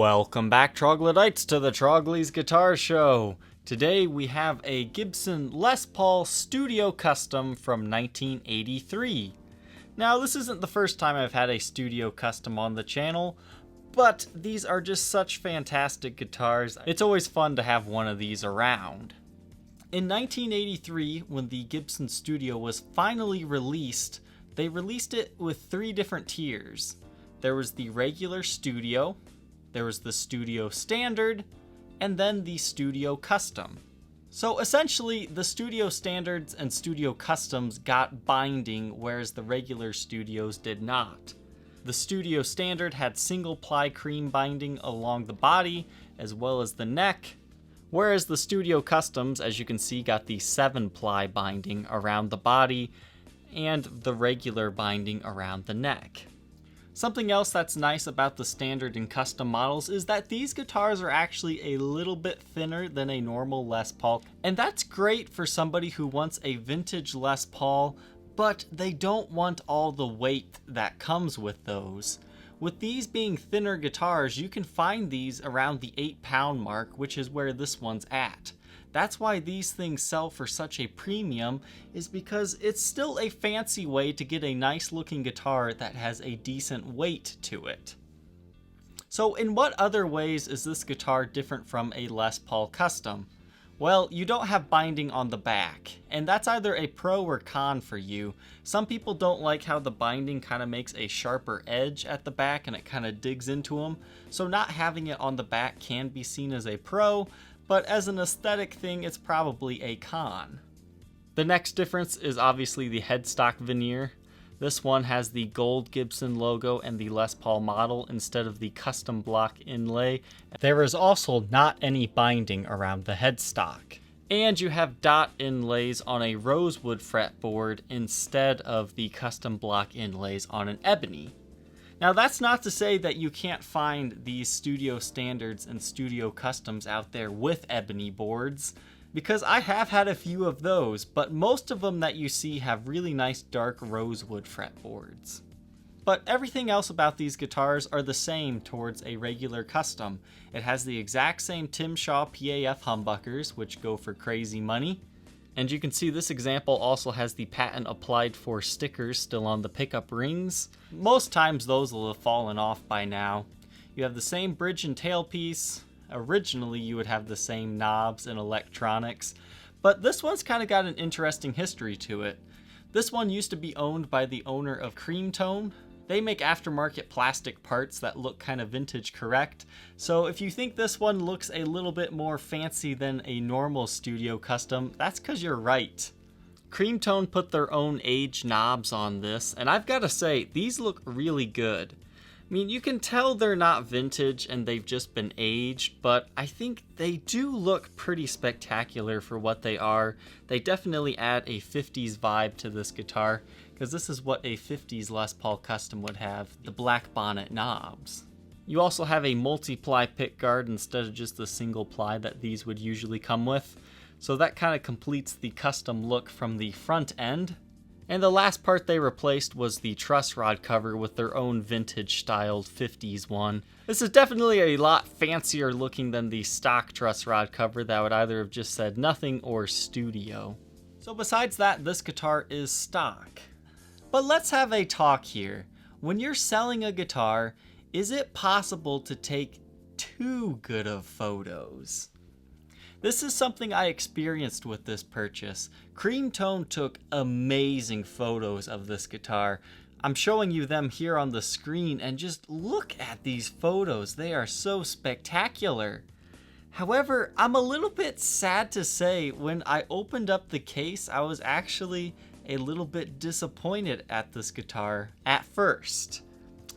Welcome back, Troglodytes, to the Trogly's Guitar Show. Today we have a Gibson Les Paul Studio Custom from 1983. Now, this isn't the first time I've had a Studio Custom on the channel, but these are just such fantastic guitars. It's always fun to have one of these around. In 1983, when the Gibson Studio was finally released, they released it with three different tiers. There was the regular Studio, there was the Studio Standard, and then the Studio Custom. So essentially, the Studio Standards and Studio Customs got binding, whereas the regular Studios did not. The Studio Standard had single ply cream binding along the body, as well as the neck, whereas the Studio Customs, as you can see, got the 7-ply binding around the body, and the regular binding around the neck. Something else that's nice about the standard and custom models is that these guitars are actually a little bit thinner than a normal Les Paul, and that's great for somebody who wants a vintage Les Paul, but they don't want all the weight that comes with those. With these being thinner guitars, you can find these around the 8-pound mark, which is where this one's at. That's why these things sell for such a premium, is because it's still a fancy way to get a nice looking guitar that has a decent weight to it. So in what other ways is this guitar different from a Les Paul Custom? Well, you don't have binding on the back, and that's either a pro or con for you. Some people don't like how the binding kind of makes a sharper edge at the back and it kind of digs into them, so not having it on the back can be seen as a pro, but as an aesthetic thing, it's probably a con. The next difference is obviously the headstock veneer. This one has the gold Gibson logo and the Les Paul model instead of the custom block inlay. There is also not any binding around the headstock. And you have dot inlays on a rosewood fretboard instead of the custom block inlays on an ebony. Now, that's not to say that you can't find these Studio Standards and Studio Customs out there with ebony boards, because I have had a few of those, but most of them that you see have really nice dark rosewood fretboards. But everything else about these guitars are the same towards a regular custom. It has the exact same Tim Shaw PAF humbuckers, which go for crazy money. And you can see this example also has the patent applied for stickers still on the pickup rings. Most times those will have fallen off by now. You have the same bridge and tailpiece. Originally you would have the same knobs and electronics, but this one's kind of got an interesting history to it. This one used to be owned by the owner of Creamtone. They make aftermarket plastic parts that look kind of vintage correct, so if you think this one looks a little bit more fancy than a normal Studio Custom, that's because you're right. Creamtone put their own age knobs on this, and I've got to say, these look really good. I mean, you can tell they're not vintage and they've just been aged, but I think they do look pretty spectacular for what they are. They definitely add a 50s vibe to this guitar, because this is what a 50s Les Paul Custom would have, the black bonnet knobs. You also have a multi-ply pickguard instead of just the single ply that these would usually come with, so that kind of completes the custom look from the front end. And the last part they replaced was the truss rod cover with their own vintage styled 50s one. This is definitely a lot fancier looking than the stock truss rod cover that would either have just said nothing or studio. So besides that, this guitar is stock. But let's have a talk here. When you're selling a guitar, is it possible to take too good of photos? This is something I experienced with this purchase. Creamtone took amazing photos of this guitar. I'm showing you them here on the screen, and just look at these photos. They are so spectacular. However, I'm a little bit sad to say when I opened up the case, I was actually a little bit disappointed at this guitar at first.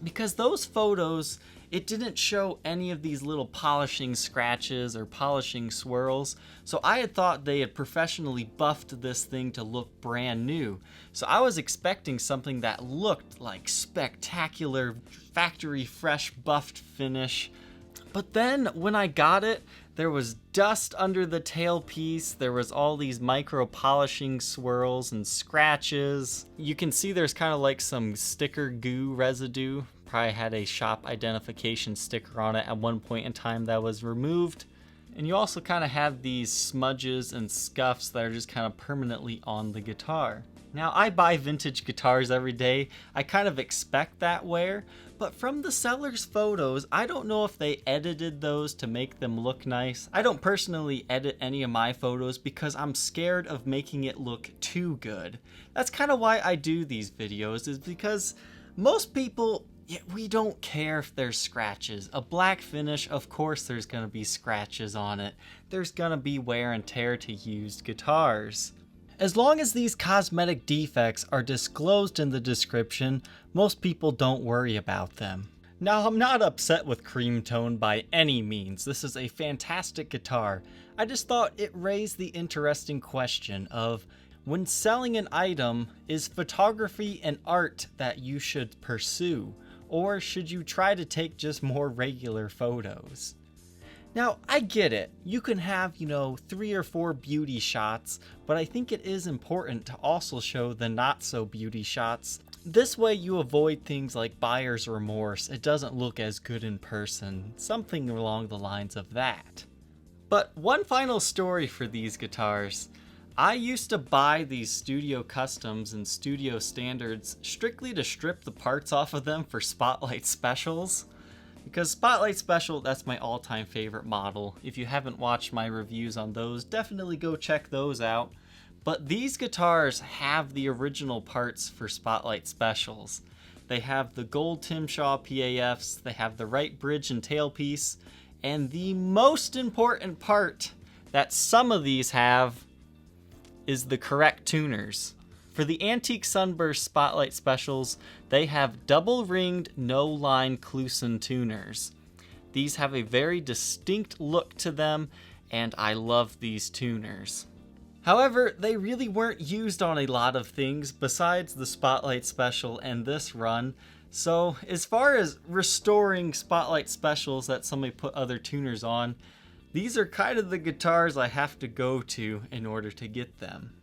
Because those photos, it didn't show any of these little polishing scratches or polishing swirls, so I had thought they had professionally buffed this thing to look brand new. So I was expecting something that looked like spectacular, factory fresh buffed finish. But then when I got it, there was dust under the tailpiece, there was all these micro polishing swirls and scratches. You can see there's kind of like some sticker goo residue probably had a shop identification sticker on it at one point in time that was removed. And you also kind of have these smudges and scuffs that are just kind of permanently on the guitar. Now, I buy vintage guitars every day. I kind of expect that wear, but from the seller's photos, I don't know if they edited those to make them look nice. I don't personally edit any of my photos because I'm scared of making it look too good. That's kind of why I do these videos, is because most people, we don't care if there's scratches. A black finish, of course there's gonna be scratches on it. There's gonna be wear and tear to used guitars. As long as these cosmetic defects are disclosed in the description, most people don't worry about them. Now, I'm not upset with Cream Tone by any means. This is a fantastic guitar. I just thought it raised the interesting question of, when selling an item, is photography an art that you should pursue? Or should you try to take just more regular photos? Now, I get it. You can have, 3 or 4 beauty shots, but I think it is important to also show the not so beauty shots. This way you avoid things like buyer's remorse. It doesn't look as good in person. Something along the lines of that. But one final story for these guitars. I used to buy these studio customs and studio standards strictly to strip the parts off of them for Spotlight specials. Because Spotlight Special, that's my all-time favorite model. If you haven't watched my reviews on those, definitely go check those out. But these guitars have the original parts for Spotlight Specials. They have the gold Tim Shaw PAFs, they have the right bridge and tailpiece, and the most important part that some of these have is the correct tuners. For the Antique Sunburst Spotlight Specials, they have double-ringed, no-line Kluson tuners. These have a very distinct look to them, and I love these tuners. However, they really weren't used on a lot of things besides the Spotlight Special and this run, so as far as restoring Spotlight Specials that somebody put other tuners on, these are kind of the guitars I have to go to in order to get them.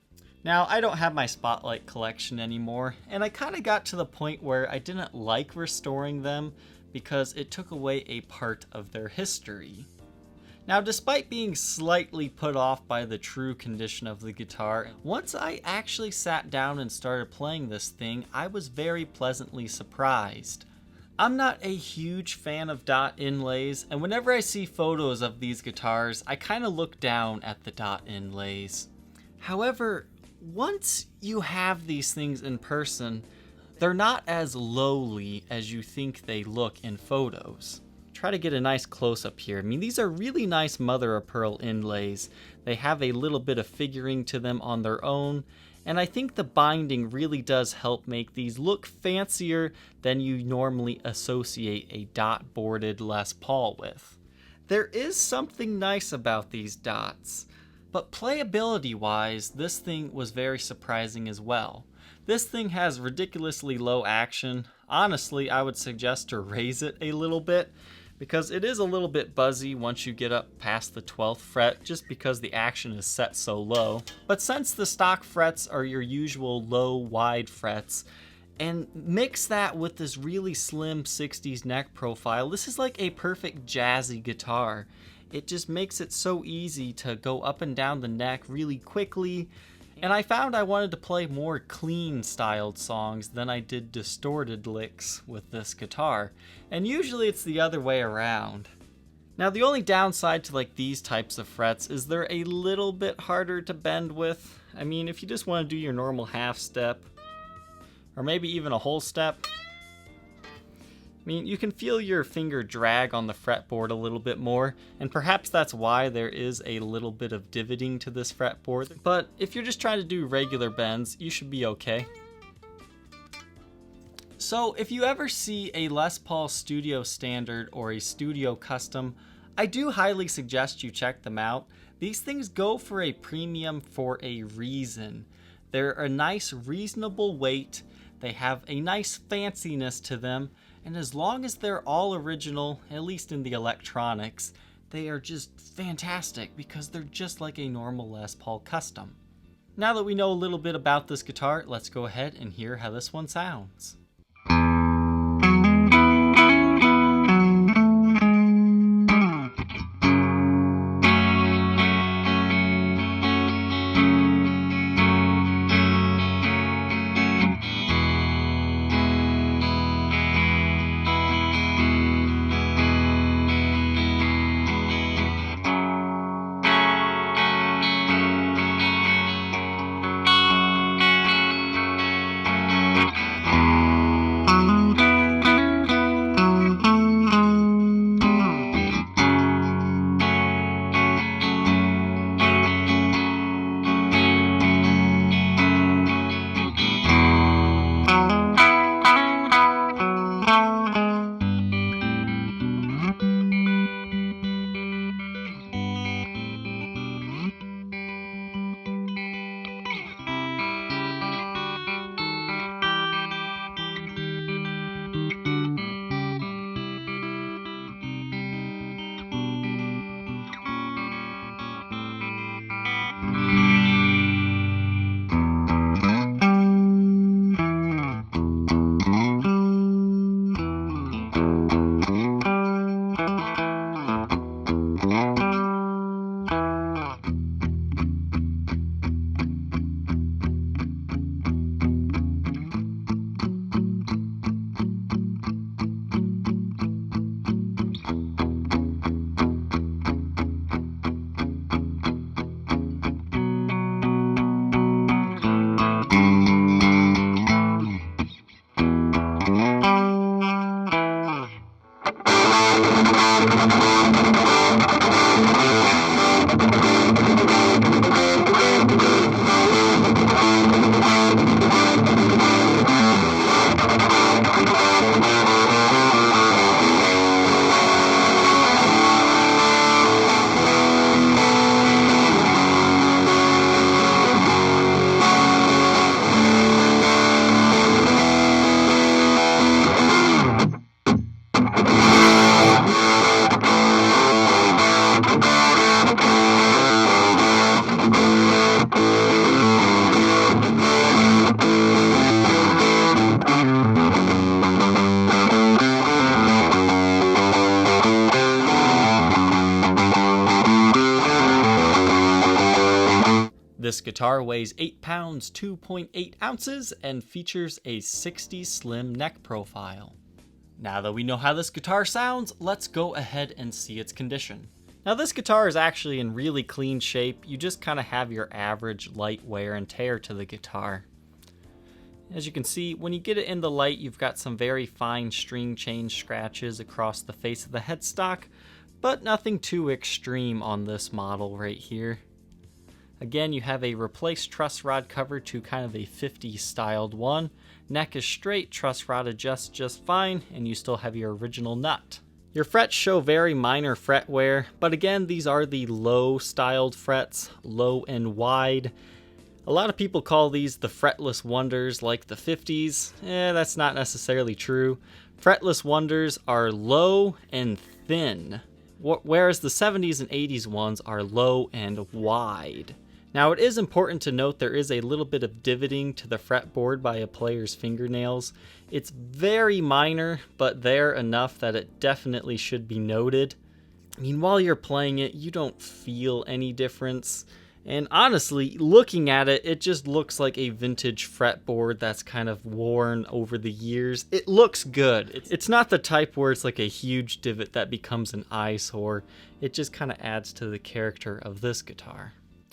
Now, I don't have my Spotlight collection anymore, and I kind of got to the point where I didn't like restoring them because it took away a part of their history. Now, despite being slightly put off by the true condition of the guitar, once I actually sat down and started playing this thing, I was very pleasantly surprised. I'm not a huge fan of dot inlays, and whenever I see photos of these guitars, I kind of look down at the dot inlays. However, once you have these things in person, they're not as lowly as you think they look in photos. Try to get a nice close-up here. I mean, these are really nice mother-of-pearl inlays. They have a little bit of figuring to them on their own, and I think the binding really does help make these look fancier than you normally associate a dot-boarded Les Paul with. There is something nice about these dots. But playability-wise, this thing was very surprising as well. This thing has ridiculously low action. Honestly, I would suggest to raise it a little bit, because it is a little bit buzzy once you get up past the 12th fret, just because the action is set so low. But since the stock frets are your usual low, wide frets, and mix that with this really slim 60s neck profile, this is like a perfect jazzy guitar. It just makes it so easy to go up and down the neck really quickly, and I found I wanted to play more clean styled songs than I did distorted licks with this guitar, and usually it's the other way around. Now, the only downside to these types of frets is they're a little bit harder to bend with. I mean, if you just want to do your normal half step, or maybe even a whole step, I mean, you can feel your finger drag on the fretboard a little bit more, and perhaps that's why there is a little bit of divoting to this fretboard. But if you're just trying to do regular bends, you should be okay. So if you ever see a Les Paul Studio Standard or a Studio Custom, I do highly suggest you check them out. These things go for a premium for a reason. They're a nice, reasonable weight. They have a nice fanciness to them. And as long as they're all original, at least in the electronics, they are just fantastic because they're just like a normal Les Paul Custom. Now that we know a little bit about this guitar, let's go ahead and hear how this one sounds. This guitar weighs 8 pounds 2.8 ounces and features a 60 slim neck profile. Now that we know how this guitar sounds, let's go ahead and see its condition. Now this guitar is actually in really clean shape. You just kind of have your average light wear and tear to the guitar. As you can see, when you get it in the light, you've got some very fine string change scratches across the face of the headstock, but nothing too extreme on this model right here. Again, you have a replaced truss rod cover to kind of a 50s styled one. Neck is straight, truss rod adjusts just fine, and you still have your original nut. Your frets show very minor fret wear, but again, these are the low styled frets, low and wide. A lot of people call these the fretless wonders like the 50s. That's not necessarily true. Fretless wonders are low and thin, whereas the 70s and 80s ones are low and wide. Now it is important to note there is a little bit of divoting to the fretboard by a player's fingernails. It's very minor, but there enough that it definitely should be noted. I mean, while you're playing it, you don't feel any difference. And honestly, looking at it, it just looks like a vintage fretboard that's kind of worn over the years. It looks good. It's not the type where it's like a huge divot that becomes an eyesore. It just kind of adds to the character of this guitar.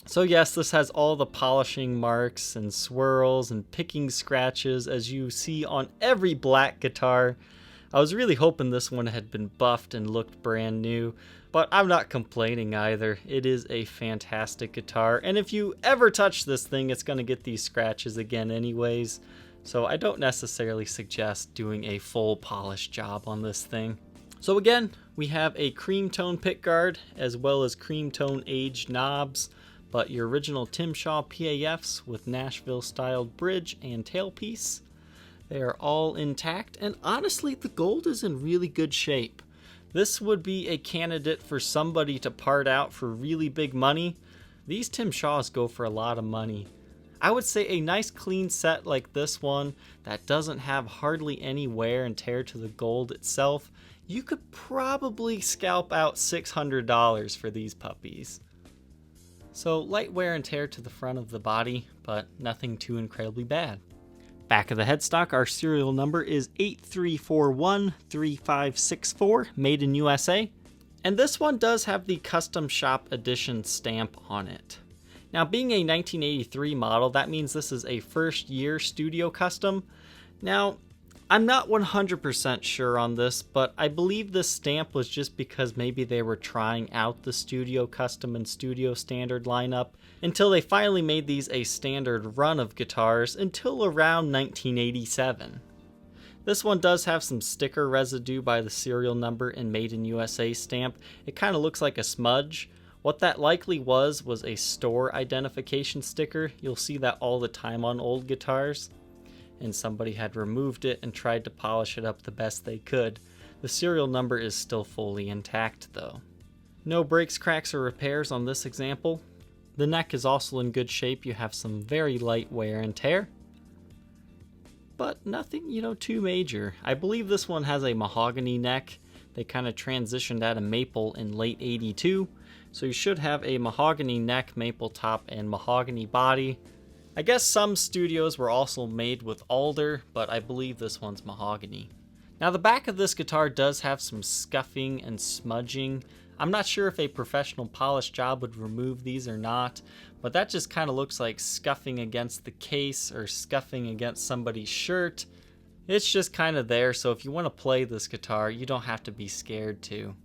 So yes, this has all the polishing marks and swirls and picking scratches as you see on every black guitar. I was really hoping this one had been buffed and looked brand new, but I'm not complaining either. It is a fantastic guitar, and if you ever touch this thing, it's going to get these scratches again anyways, so I don't necessarily suggest doing a full polish job on this thing. So again, we have a cream tone pickguard as well as cream tone aged knobs, but your original Tim Shaw PAFs with Nashville styled bridge and tailpiece. They are all intact, and honestly, the gold is in really good shape. This would be a candidate for somebody to part out for really big money. These Tim Shaws go for a lot of money. I would say a nice clean set like this one that doesn't have hardly any wear and tear to the gold itself, you could probably scalp out $600 for these puppies. So light wear and tear to the front of the body, but nothing too incredibly bad. Back of the headstock, our serial number is 83413564, made in USA. And this one does have the Custom Shop Edition stamp on it. Now, being a 1983 model, that means this is a first year studio custom. Now, I'm not 100% sure on this, but I believe this stamp was just because maybe they were trying out the Studio Custom and Studio Standard lineup until they finally made these a standard run of guitars until around 1987. This one does have some sticker residue by the serial number and Made in USA stamp. It kind of looks like a smudge. What that likely was a store identification sticker. You'll see that all the time on old guitars. And somebody had removed it and tried to polish it up the best they could. The serial number is still fully intact though. No breaks, cracks, or repairs on this example. The neck is also in good shape. You have some very light wear and tear, but nothing, too major. I believe this one has a mahogany neck. They kind of transitioned out of maple in late '82, so you should have a mahogany neck, maple top, and mahogany body. I guess some studios were also made with alder, but I believe this one's mahogany. Now the back of this guitar does have some scuffing and smudging. I'm not sure if a professional polish job would remove these or not, but that just kind of looks like scuffing against the case or scuffing against somebody's shirt. It's just kind of there, so if you want to play this guitar, you don't have to be scared to.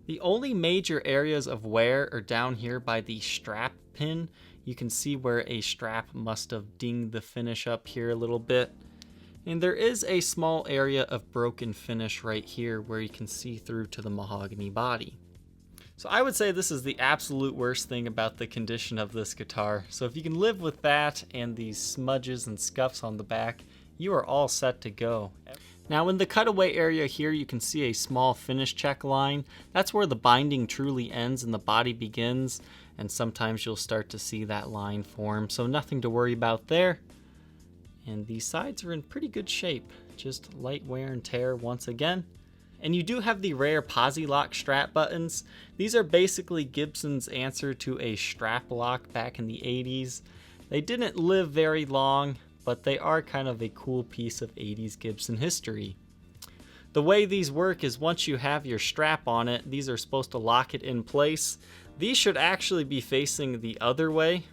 The only major areas of wear are down here by the strap pin. You can see where a strap must have dinged the finish up here a little bit. And there is a small area of broken finish right here where you can see through to the mahogany body. So I would say this is the absolute worst thing about the condition of this guitar. So if you can live with that and these smudges and scuffs on the back, you are all set to go. Now in the cutaway area here, you can see a small finish check line. That's where the binding truly ends and the body begins. And sometimes you'll start to see that line form, so nothing to worry about there. And these sides are in pretty good shape, just light wear and tear once again. And you do have the rare posi lock strap buttons. These are basically Gibson's answer to a strap lock back in the 80s. They didn't live very long, but they are kind of a cool piece of 80s Gibson history. The way these work is once you have your strap on it, these are supposed to lock it in place. These should actually be facing the other way.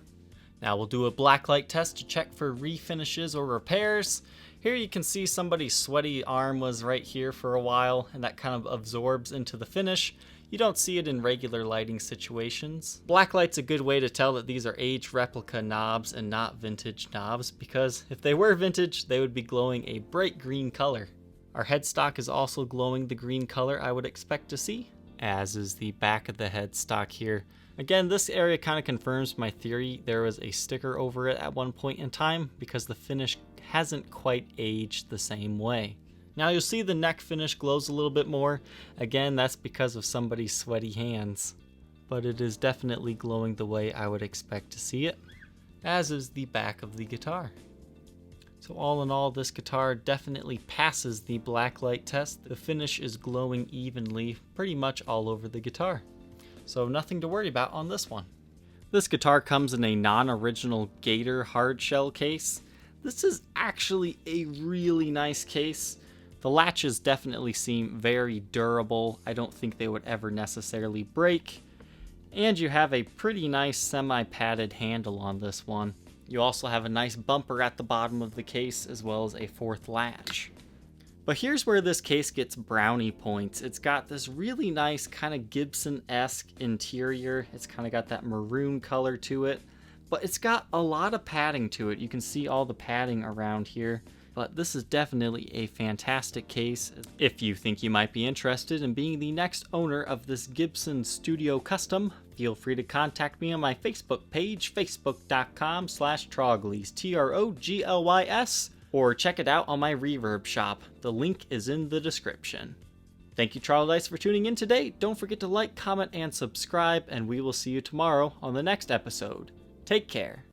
Now we'll do a blacklight test to check for refinishes or repairs. Here you can see somebody's sweaty arm was right here for a while, and that kind of absorbs into the finish. You don't see it in regular lighting situations. Blacklight's a good way to tell that these are aged replica knobs and not vintage knobs, because if they were vintage, they would be glowing a bright green color. Our headstock is also glowing the green color I would expect to see, as is the back of the headstock here. Again, this area kind of confirms my theory there was a sticker over it at one point in time, because the finish hasn't quite aged the same way. Now you'll see the neck finish glows a little bit more. Again, that's because of somebody's sweaty hands. But it is definitely glowing the way I would expect to see it, as is the back of the guitar. So all in all, this guitar definitely passes the blacklight test. The finish is glowing evenly pretty much all over the guitar. So nothing to worry about on this one. This guitar comes in a non-original Gator hard shell case. This is actually a really nice case. The latches definitely seem very durable. I don't think they would ever necessarily break. And you have a pretty nice semi-padded handle on this one. You also have a nice bumper at the bottom of the case, as well as a fourth latch. But here's where this case gets brownie points. It's got this really nice kind of Gibson-esque interior. It's kind of got that maroon color to it, but it's got a lot of padding to it. You can see all the padding around here, but this is definitely a fantastic case. If you think you might be interested in being the next owner of this Gibson Studio Custom, feel free to contact me on my Facebook page, facebook.com/Troglys, Troglys, or check it out on my Reverb shop. The link is in the description. Thank you, Troglytes, for tuning in today. Don't forget to like, comment, and subscribe, and we will see you tomorrow on the next episode. Take care.